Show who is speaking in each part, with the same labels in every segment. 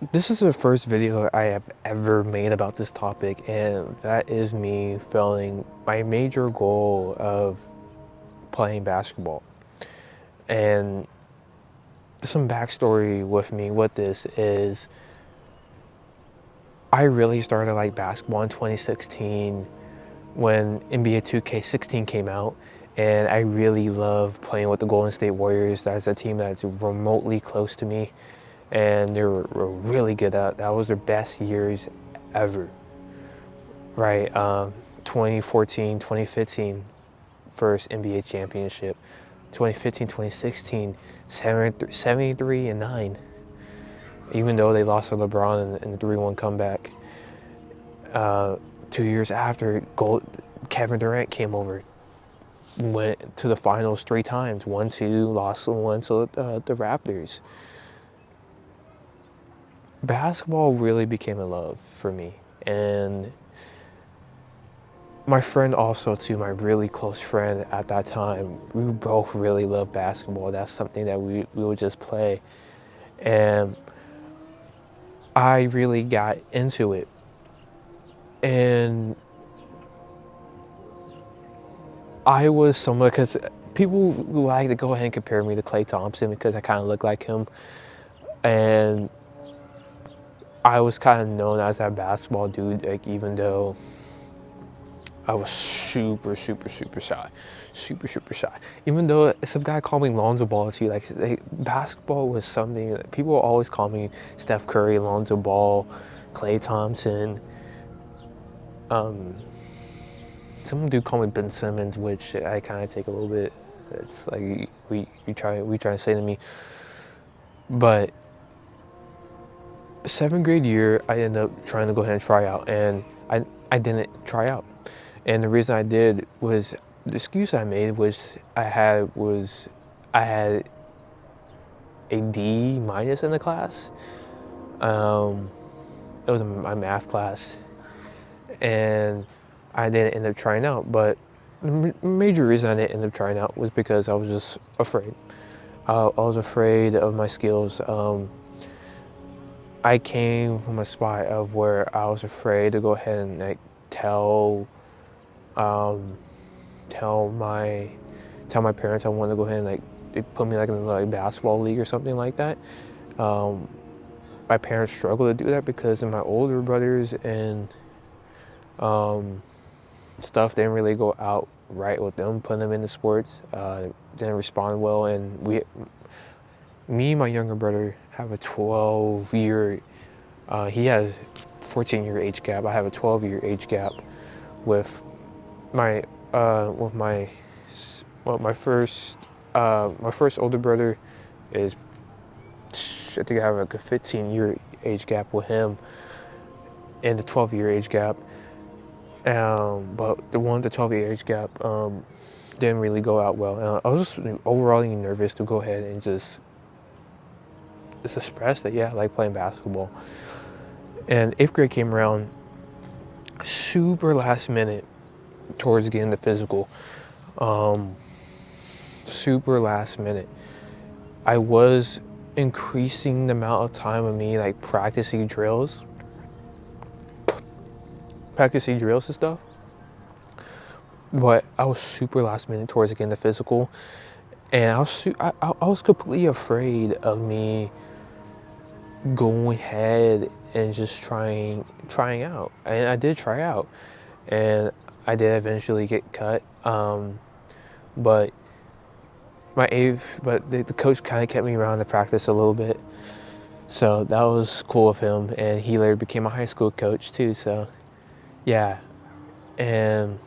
Speaker 1: This is the first video I have ever made about this topic, and that is me failing my major goal of playing basketball. And some backstory with me with this is I really started like basketball in 2016 when NBA 2K16 came out, and I really loved playing with the Golden State Warriors. That's a team that's remotely close to me, and they were really good at. That was their best years ever. Right, 2014, 2015, first NBA championship. 2015, 2016, 73 and 9. Even though they lost to LeBron in the 3-1 comeback. 2 years after, Kevin Durant came over, went to the finals 3 times, won 2, lost 1 to the Raptors. Basketball really became a love for me, and my friend also too, my really close friend at that time, we both really loved basketball. That's something that we would just play. And I really got into it. And I was someone, because people like to go ahead and compare me to Klay Thompson because I kind of look like him. And I was kind of known as that basketball dude, like even though I was super, super, super shy. Super, super shy. Even though some guy called me Lonzo Ball too. Basketball was something that people always call me Steph Curry, Lonzo Ball, Klay Thompson. Some do call me Ben Simmons, which I kind of take a little bit. It's like we try to say to me. But 7th grade year, I ended up trying to go ahead and try out, and I didn't try out. And the reason I did was the excuse I made was I had a D minus in the class. It was my math class, and I didn't end up trying out. But the major reason I didn't end up trying out was because I was just afraid. I was afraid of my skills. I came from a spot of where I was afraid to go ahead and like tell um, tell my tell my parents I wanted to go ahead and like they put me like in like basketball league or something like that. Um, my parents struggled to do that because of my older brothers and um, stuff didn't really go out right with them, putting them into sports. Didn't respond well, and me and my younger brother have a 12-year. He has 14-year age gap. I have a 12-year age gap with my with my well, my first older brother is, I think I have like a 15-year age gap with him and the 12-year age gap. But the one with the 12-year age gap didn't really go out well. I was just overall nervous to go ahead and just express that, yeah, I like playing basketball. And 8th grade came around super last minute towards getting the physical. Um, Super last minute. I was increasing the amount of time of me like practicing drills and stuff. But I was super last minute towards getting the physical, and I was completely afraid of me going ahead and just trying out. And I did try out, and I did eventually get cut. But the coach kind of kept me around to practice a little bit, so that was cool of him. And he later became a high school coach too. So yeah, and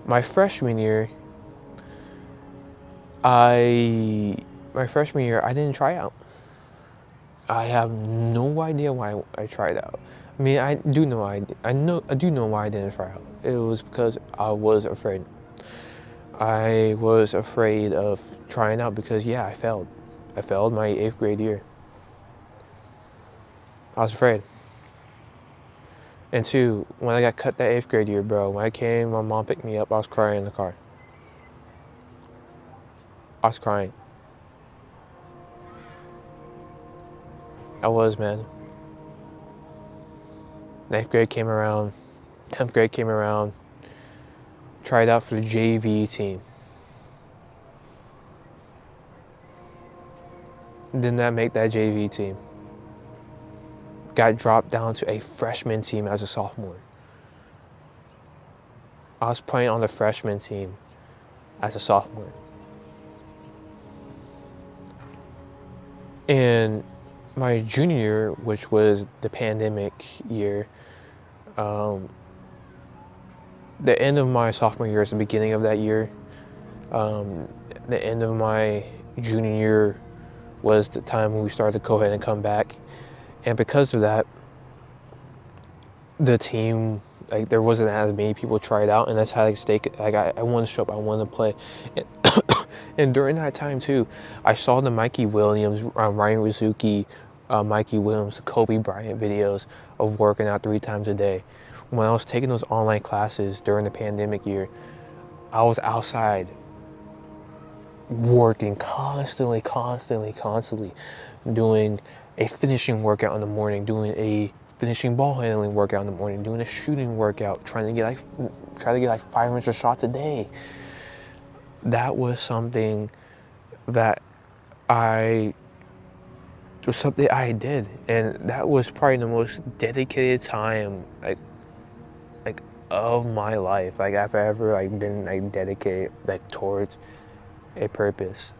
Speaker 1: my freshman year, I my freshman year I didn't try out. I have no idea why I tried out. I mean, I do know why I didn't try out. It was because I was afraid. I was afraid of trying out because yeah, I failed. I failed my 8th grade year. I was afraid. And two, when I got cut that 8th grade year, bro, when I came, my mom picked me up. I was crying in the car. I was crying. I was, man. 9th grade came around, 10th grade came around, tried out for the JV team. Did not make that JV team. Got dropped down to a freshman team as a sophomore. I was playing on the freshman team as a sophomore. And my junior year, which was the pandemic year, the end of my sophomore year is the beginning of that year. The end of my junior year was the time when we started to go ahead and come back. And because of that, the team, like, there wasn't as many people tried out, and that's how I stayed. Like, I wanted to show up, I wanted to play. And during that time too, I saw the Mikey Williams, Ryan Rizuki, Mikey Williams, Kobe Bryant videos of working out 3 times a day. When I was taking those online classes during the pandemic year, I was outside working constantly, doing a finishing workout in the morning, doing a finishing ball handling workout in the morning, doing a shooting workout, trying to get like 500 shots a day. That was something that I did, and that was probably the most dedicated time like of my life. Like, I've ever like been like dedicated like towards a purpose.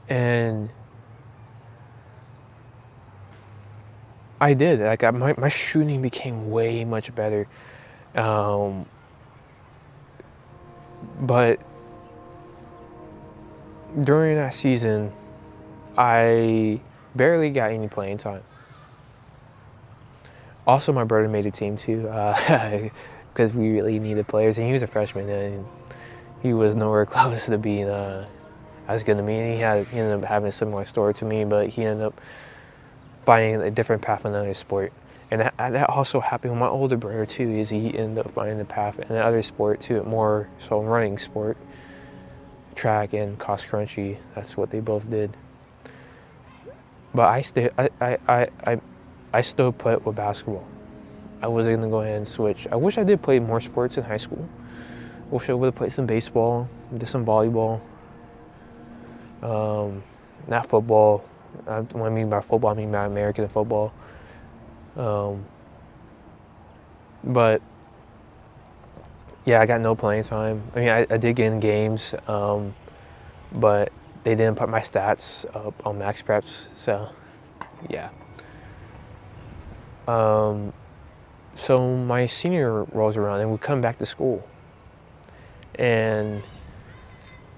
Speaker 1: And I did. Like, my shooting became way much better. But during that season, I barely got any playing time. Also, my brother made a team too, because we really needed players, and he was a freshman, and he was nowhere close to being as good to me. And he ended up having a similar story to me, but he ended up finding a different path in another sport. And that also happened with my older brother too, is he ended up finding the path in another sport too, more so running sport, track and cross country. That's what they both did. But I still put with basketball. I wasn't gonna go ahead and switch. I wish I did play more sports in high school. I wish I would have played some baseball, did some volleyball. Not football. When I mean by football, I mean by American football. But yeah, I got no playing time. I mean, I did get in games, but they didn't put my stats up on Max Preps, so yeah. So my senior rolls around and we come back to school, and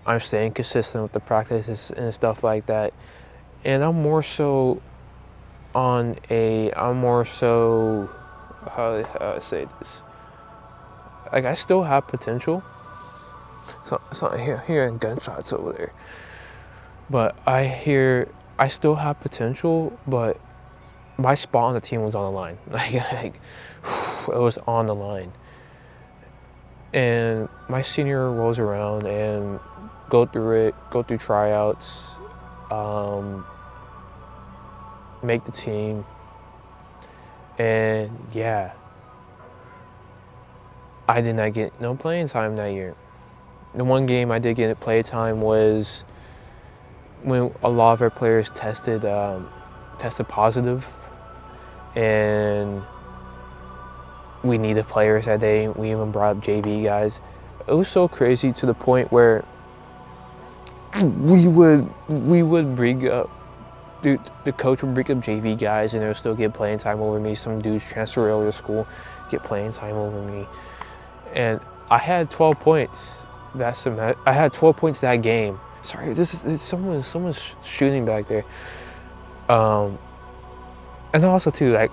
Speaker 1: I'm staying consistent with the practices and stuff like that. And I'm more so, how do I say this? Like, I still have potential. So hearing gunshots over there. But I still have potential, but my spot on the team was on the line. Like it was on the line. And my senior rolls around and go through tryouts, make the team, and yeah, I did not get no playing time that year. The one game I did get play time was when a lot of our players tested positive, and we needed players that day. We even brought up JV guys. It was so crazy to the point where we would bring up, dude, the coach would bring up JV guys and they'll still get playing time over me. Some dudes transfer earlier to school, get playing time over me. And I had 12 points that semester. I had 12 points that game. Sorry, someone's shooting back there. And also too, like,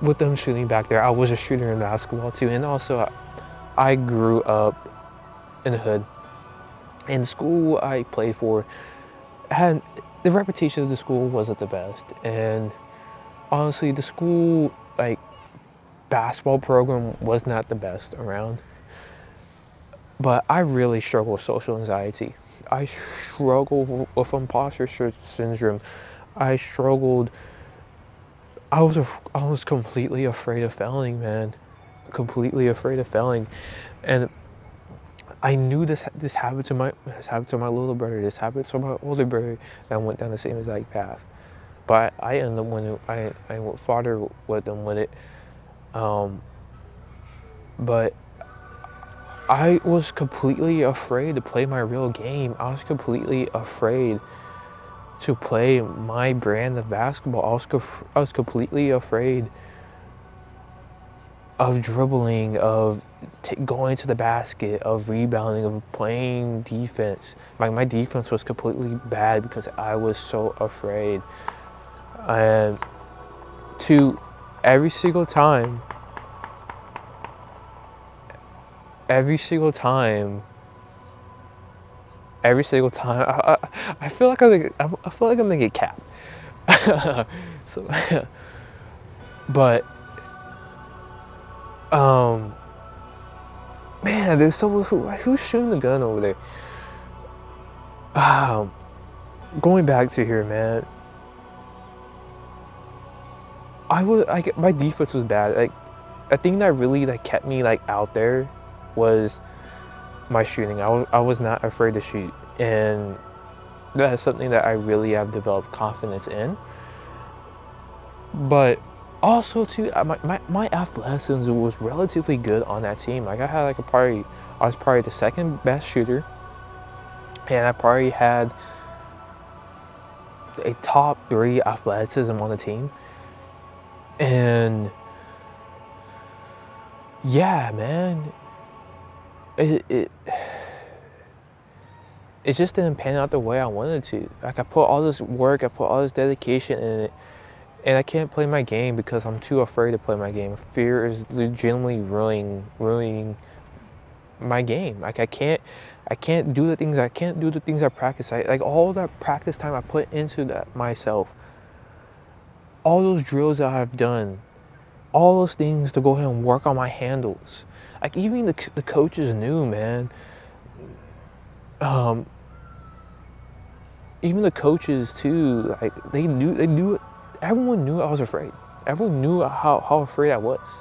Speaker 1: with them shooting back there, I was a shooter in basketball too. And also, I grew up in the hood. And the school I played for had, the reputation of the school wasn't the best. And honestly, the school, like, basketball program was not the best around. But I really struggle with social anxiety. I struggle with imposter syndrome. I struggled. I was completely afraid of failing, man. Completely afraid of failing, and I knew this happened to my little brother. This happened to my older brother that went down the same exact path. But I ended up when I went farther with them with it. Um, but I was completely afraid to play my real game. I was completely afraid to play my brand of basketball. I was completely afraid of dribbling, of going to the basket, of rebounding, of playing defense. My defense was completely bad because I was so afraid. And to every single time, every single time, every single time, I feel like I feel like I'm gonna get capped. So, but um, man, there's someone who's shooting the gun over there. Um, Going back to here, man. My defense was bad. Like, a thing that really like kept me like out there was my shooting. I was not afraid to shoot, and that is something that I really have developed confidence in. But also too, my athleticism was relatively good on that team. Like, I was probably the second best shooter, and I probably had a top 3 athleticism on the team. And yeah, man, it just didn't pan out the way I wanted to. Like, I put all this work, I put all this dedication in it, and I can't play my game because I'm too afraid to play my game. Fear is legitimately ruining my game. Like, I can't do the things I practice. Like, all that practice time I put into that myself, all those drills that I've done, all those things to go ahead and work on my handles. Like, even the coaches knew, man. Um, Even the coaches too. Like, they knew it. Everyone knew I was afraid. Everyone knew how afraid I was.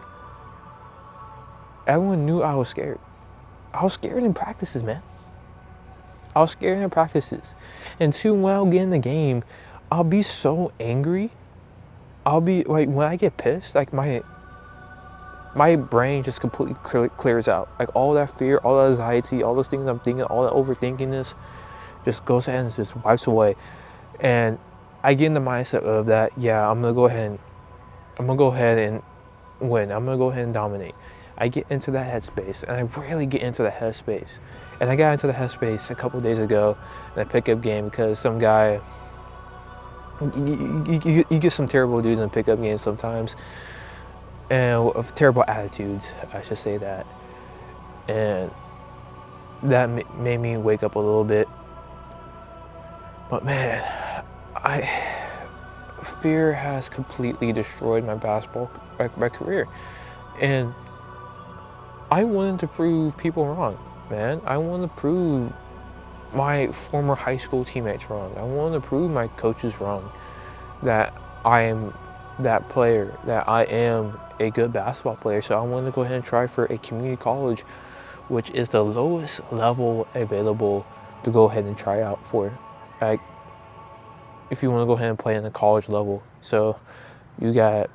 Speaker 1: Everyone knew I was scared. I was scared in practices, man. I was scared in practices. And too, when I'll get in the game, I'll be so angry. I'll be like, when I get pissed, like my brain just completely clears out. Like, all that fear, all that anxiety, all those things I'm thinking, all that overthinkingness just goes ahead and just wipes away. And I get in the mindset of that, yeah, I'm gonna go ahead and win. I'm gonna go ahead and dominate. I get into that headspace, and I rarely get into the headspace. And I got into the headspace a couple days ago in a pickup game because some guy, you get some terrible dudes in pickup games sometimes, and of terrible attitudes, I should say that. And that made me wake up a little bit. But man, fear has completely destroyed my basketball, my career. And I wanted to prove people wrong, man. I wanted to prove my former high school teammates wrong. I wanted to prove my coaches wrong, that I am that player, that I am a good basketball player. So I wanted to go ahead and try for a community college, which is the lowest level available to go ahead and try out for. Like, if you want to go ahead and play in the college level. So you got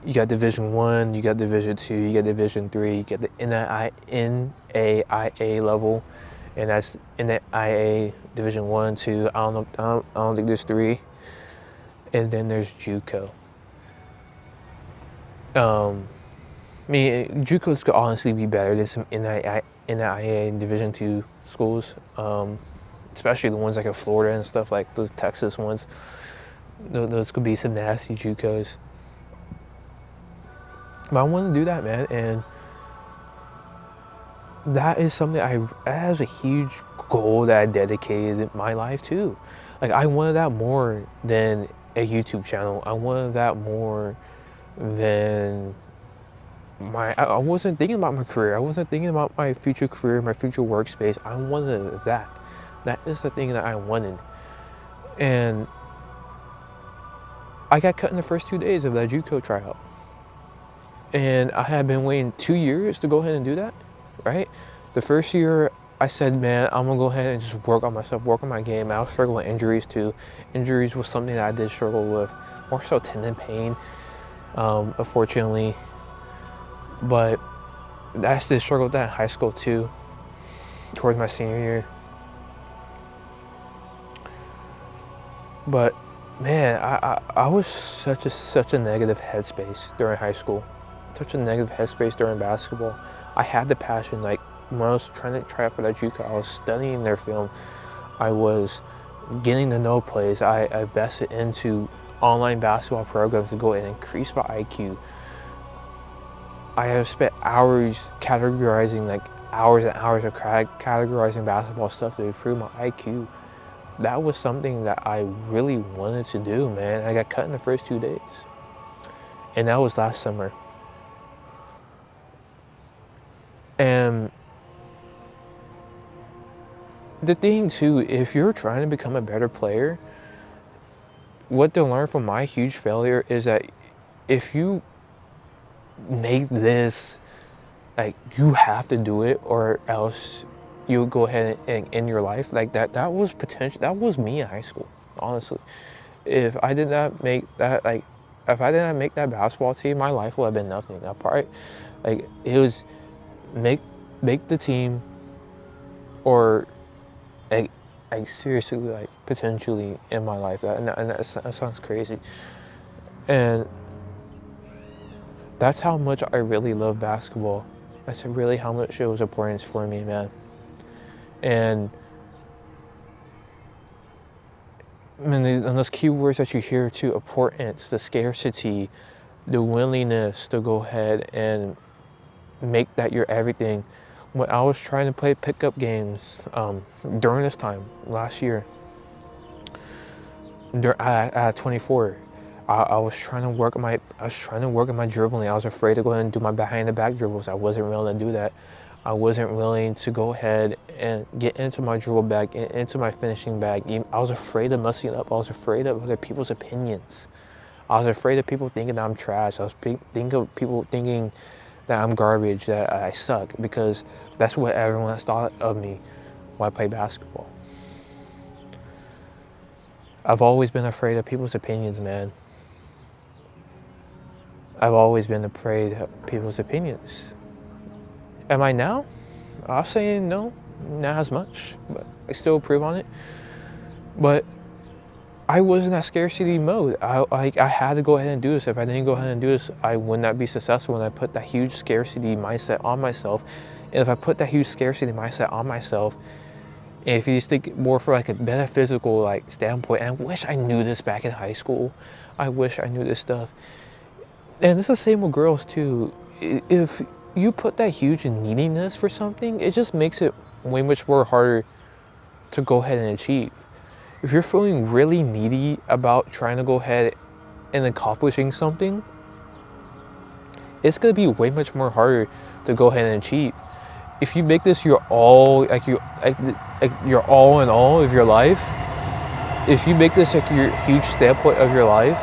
Speaker 1: Division 1, you got Division 2, you got Division 3, you get the NAIA level, and that's NAIA Division 1, 2. I don't think there's 3. And then there's JUCO. I mean, JUCOs could honestly be better than some NAIA Division 2 schools, especially the ones like in Florida and stuff, like those Texas ones. Those could be some nasty JUCOs. But I want to do that, man, and that is something that was a huge goal that I dedicated my life to. Like, I wanted that more than a YouTube channel. I wanted that more than I wasn't thinking about my career. I wasn't thinking about my future career, my future workspace. I wanted that. That is the thing that I wanted. And I got cut in the first 2 days of that JUCO tryout. And I had been waiting 2 years to go ahead and do that, right? The first year, I said, man, I'm gonna go ahead and just work on myself, work on my game. I was struggling with injuries too. Injuries was something that I did struggle with, more so tendon pain, unfortunately. But I did struggle with that in high school too, towards my senior year. But man, I was such a negative headspace during high school, such a negative headspace during basketball. I had the passion, like when I was trying to try out for that JUCO, I was studying their film. I was getting to know plays. I invested into online basketball programs to go and increase my IQ. I have spent hours categorizing, like hours and hours of categorizing basketball stuff to improve my IQ. That was something that I really wanted to do, man. I got cut in the first 2 days. And that was last summer. And the thing too, if you're trying to become a better player, what to learn from my huge failure is that if you make this, like, you have to do it or else you'll go ahead and end your life. Like that was potential. That was me in high school, honestly. If I did not make that, like, if I did not make that basketball team, my life would have been nothing. I probably, like, it was make the team, or like seriously, like potentially in my life. That sounds crazy, and that's how much I really love basketball. That's really how much it was important for me, man. And those key words that you hear too: importance, the scarcity, the willingness to go ahead and make that your everything. When I was trying to play pickup games during this time last year, at 24, I was trying to work on my dribbling. I was afraid to go ahead and do my behind the back dribbles. I wasn't willing to do that. I wasn't willing to go ahead and get into my dribble bag, into my finishing bag. I was afraid of messing up. I was afraid of other people's opinions. I was afraid of people thinking that I'm trash. I was thinking of people thinking that I'm garbage, that I suck, because that's what everyone has thought of me when I play basketball. I've always been afraid of people's opinions, man. I've always been afraid of people's opinions. Am I now? I'll say no, not as much, but I still improve on it. But I was in that scarcity mode. I had to go ahead and do this. If I didn't go ahead and do this, I would not be successful. And I put that huge scarcity mindset on myself. And if I put that huge scarcity mindset on myself, and if you just think more for like a metaphysical like standpoint, and I wish I knew this back in high school. I wish I knew this stuff. And it's the same with girls too. If you put that huge neediness for something, it just makes it way much more harder to go ahead and achieve. If you're feeling really needy about trying to go ahead and accomplishing something, it's gonna be way much more harder to go ahead and achieve. If you make this your all, like your all in all of your life, if you make this like your huge standpoint of your life,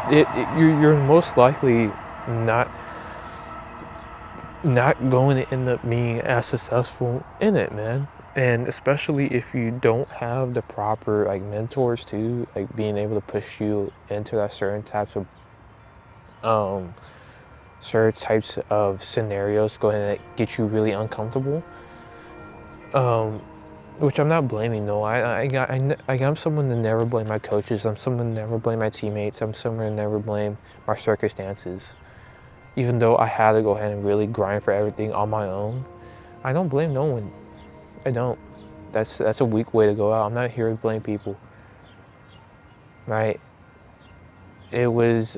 Speaker 1: you're most likely not going to end up being as successful in it, man. And especially if you don't have the proper like mentors too, like being able to push you into that certain types of scenarios, go ahead and like, get you really uncomfortable. Which I'm not blaming though. I'm someone to never blame my coaches. I'm someone to never blame my teammates. I'm someone to never blame my circumstances. Even though I had to go ahead and really grind for everything on my own, I don't blame no one. I don't. That's a weak way to go out. I'm not here to blame people. Right? It was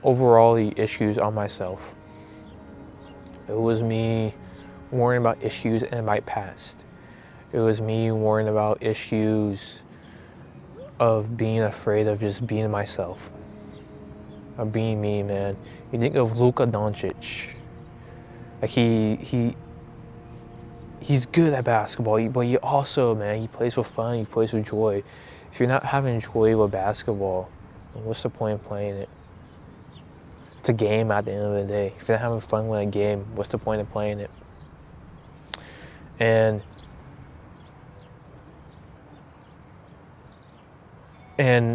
Speaker 1: overall the issues on myself. It was me worrying about issues in my past. It was me worrying about issues of being afraid of just being myself. Of being me, man. You think of Luka Doncic. Like he's good at basketball, but he also, man, he plays with fun, he plays with joy. If you're not having joy with basketball, What's the point of playing it? It's a game at the end of the day. If you're not having fun with a game, what's the point of playing it? And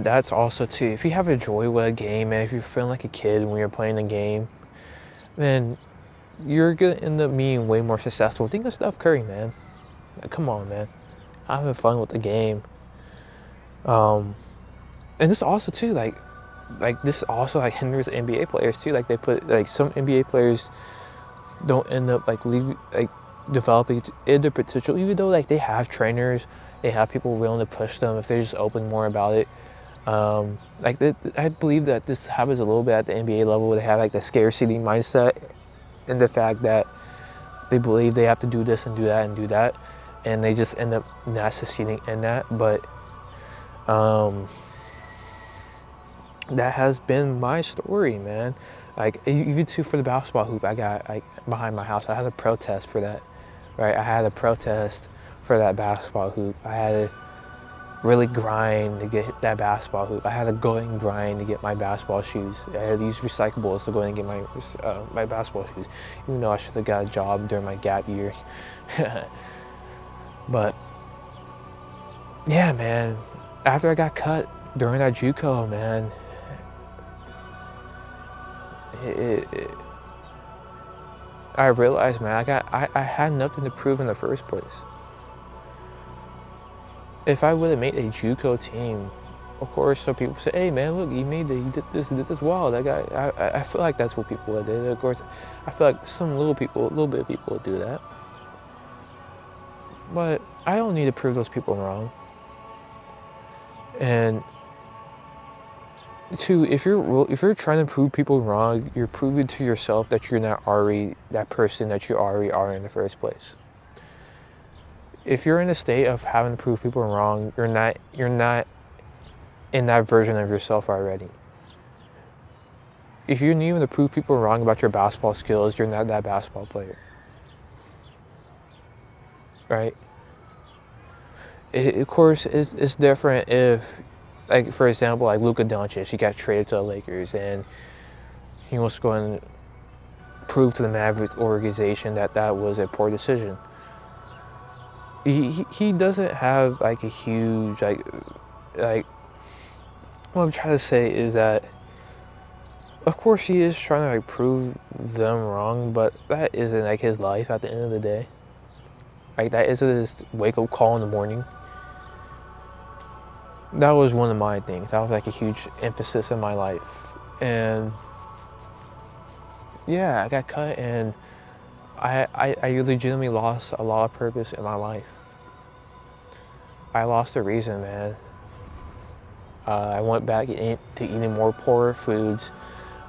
Speaker 1: that's also too, if you have a joy with a game, and if you're feeling like a kid when you're playing a game, then you're gonna end up being way more successful. Think of Steph Curry, man. Like, come on, man. Having fun with the game. And this also too, like this also like hinders NBA players too. Like they put like some NBA players don't end up like developing their potential, even though like they have trainers, they have people willing to push them if they're just open more about it. I believe that this happens a little bit at the NBA level, where they have like the scarcity mindset and the fact that they believe they have to do this and do that and do that, and they just end up not succeeding in that. But that has been my story, man. Like even too for the basketball hoop, I got like behind my house. I had a protest for that, right? I had a protest for that basketball hoop. I had to really grind to get that basketball hoop. I had to go and grind to get my basketball shoes. I had to use recyclables to go and get my basketball shoes, even though I should have got a job during my gap year. But yeah, man. After I got cut during that JUCO, man, I realized, man, I had nothing to prove in the first place. If I would have made a JUCO team, of course, some people say, "Hey, man, look, you did this well." That guy, I feel like that's what people would do. Of course, I feel like a little bit of people would do that. But I don't need to prove those people wrong. And two, if you're trying to prove people wrong, you're proving to yourself that you're not already that person that you already are in the first place. If you're in a state of having to prove people wrong, you're not in that version of yourself already. If you need to prove people wrong about your basketball skills, you're not that basketball player, right? Of course, it's different if, like, for example, like Luka Doncic, he got traded to the Lakers, and he wants to go and prove to the Mavericks organization that was a poor decision. He doesn't have like a huge like what I'm trying to say is that, of course, he is trying to like prove them wrong, but that isn't like his life at the end of the day. Like that isn't his wake up call in the morning. That was one of my things. That was like a huge emphasis in my life. And yeah, I got cut, and I legitimately lost a lot of purpose in my life. I lost a reason, man. I went back to eating more poor foods.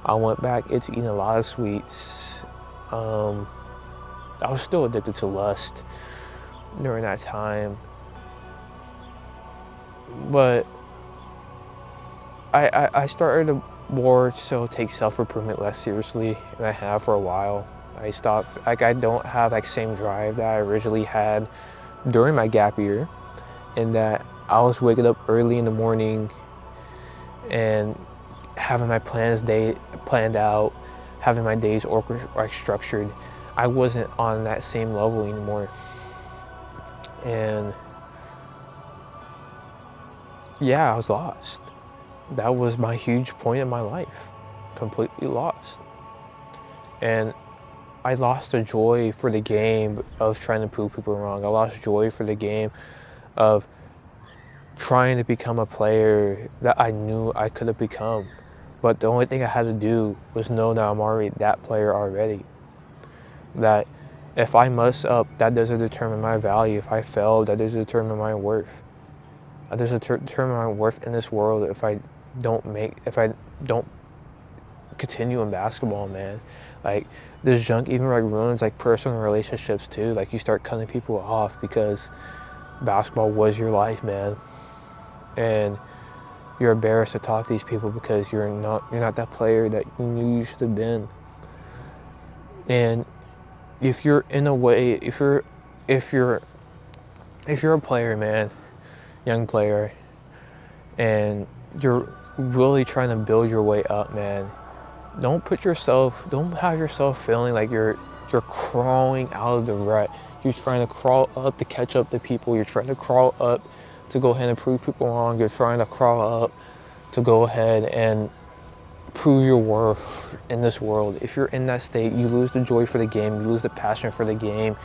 Speaker 1: I went back into eating a lot of sweets. I was still addicted to lust during that time. But I started to more so take self-improvement less seriously than I have for a while. I stopped, like I don't have like same drive that I originally had during my gap year, in that I was waking up early in the morning and having my planned out, having my days like structured. I wasn't on that same level anymore. And yeah, I was lost. That was my huge point in my life. Completely lost. And I lost the joy for the game of trying to prove people wrong. I lost joy for the game of trying to become a player that I knew I could have become. But the only thing I had to do was know that I'm already that player already. That if I mess up, that doesn't determine my value. If I fail, that doesn't determine my worth. That doesn't determine my worth in this world if I don't continue in basketball, man. Like this junk even like ruins like personal relationships too. Like you start cutting people off because basketball was your life, man. And you're embarrassed to talk to these people because you're not that player that you knew you should have been. And if you're in a way, if you're a player, man, young player, and you're really trying to build your way up, man, don't have yourself feeling like you're crawling out of the rut. You're trying to crawl up to catch up to people. You're trying to crawl up to go ahead and prove people wrong. You're trying to crawl up to go ahead and prove your worth in this world. If you're in that state, you lose the joy for the game, you lose the passion for the game,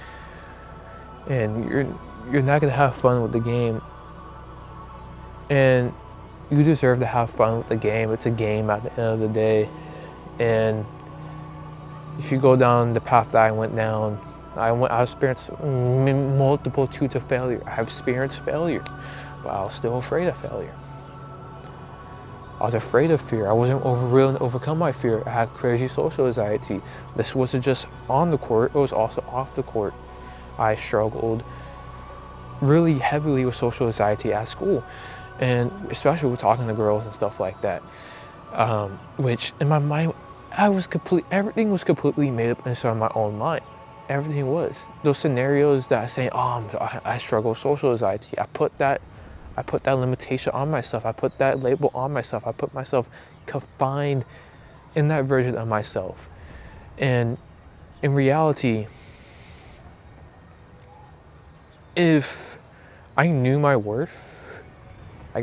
Speaker 1: and you're not gonna have fun with the game. And you deserve to have fun with the game. It's a game at the end of the day. And if you go down the path that I went down, I experienced multitudes of failure. I have experienced failure, but I was still afraid of failure. I was afraid of fear. I wasn't willing to overcome my fear. I had crazy social anxiety. This wasn't just on the court, it was also off the court. I struggled really heavily with social anxiety at school, and especially with talking to girls and stuff like that. Which in my mind, everything was completely made up inside my own mind. Everything was. Those scenarios that I say, I struggle with social anxiety. I put that limitation on myself. I put that label on myself. I put myself confined in that version of myself. And in reality, if I knew my worth,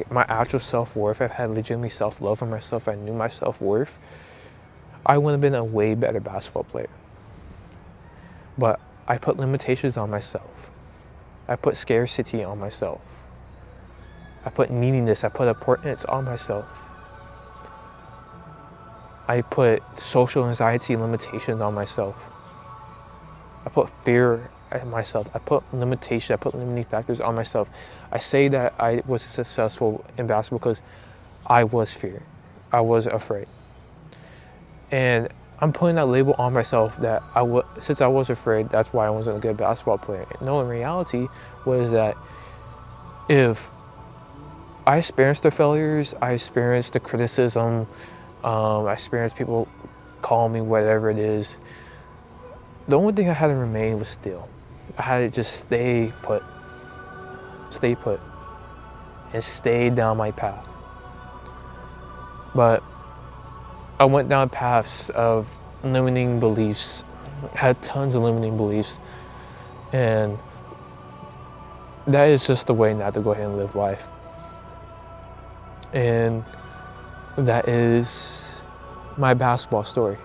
Speaker 1: my actual self-worth, if I had legitimately self-love for myself, I knew my self-worth, I would have been a way better basketball player. But I put limitations on myself. I put scarcity on myself. I put neediness, I put importance on myself. I put social anxiety limitations on myself. I put fear on myself. I put limitation, I put limiting factors on myself. I say that I was successful in basketball because I was fear. I was afraid. And I'm putting that label on myself that since I was afraid, that's why I wasn't a good basketball player. No, in reality was that if I experienced the failures, I experienced the criticism, I experienced people calling me whatever it is. The only thing I had to remain was still. I had to just stay put, and stay down my path. But I went down paths of limiting beliefs, had tons of limiting beliefs, and that is just the way not to go ahead and live life. And that is my basketball story.